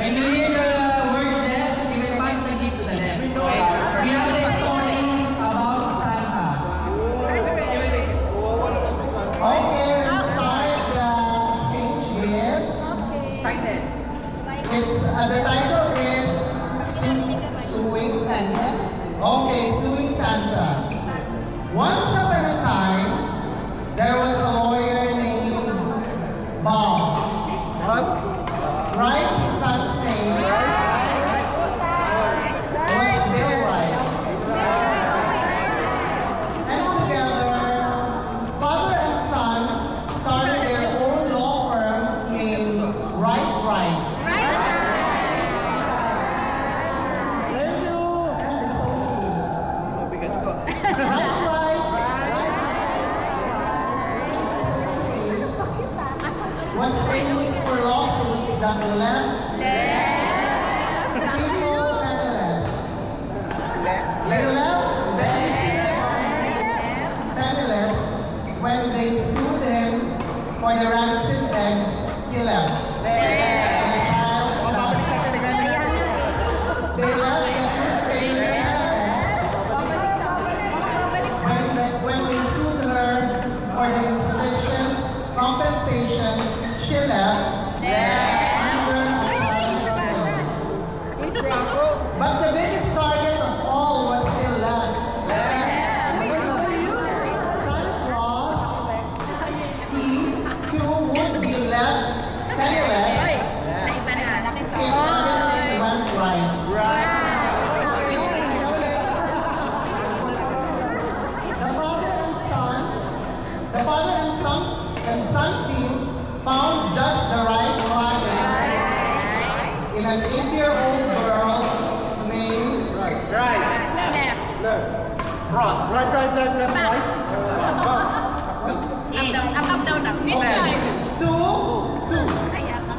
When you hear the word left, you will pass the gift to the left. Okay? We have a story about Santa. Okay, let's start the exchange gift. Title. The title is Suing Santa. Okay, Suing Santa. Once upon a time, there was a lawyer named Bob. Wright, his son's name, was Bill Wright. And together, father and son started their own law firm named Wright. Right. Was famous for lawsuits that left people penniless when they sued him for the rancid eggs he left. They left the food trailer when they sued her for the insufficient compensation she left. But the biggest target of all was still left. Santa Claus, he too would be left penniless if everything went right. The father and son team found just the right wagon in an 8-year-old girl named Right. Sue.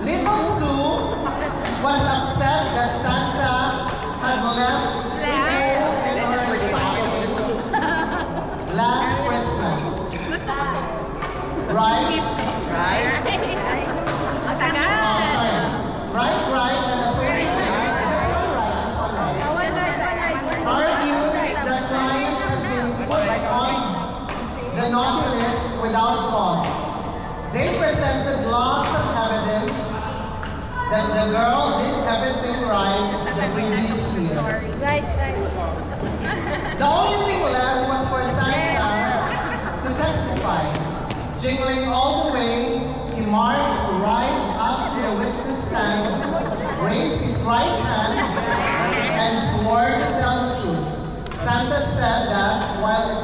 Little Sue was upset that Santa had left food in her stocking last Christmas. Right, and argued that client had been put on the naughty list without cause. They presented lots of evidence that the girl did everything right the previous year. The only thing left was for Santa to testify. Jingling all the way, he marched right up to the witness stand, raised his right hand, and swore to tell the truth. Santa said that while it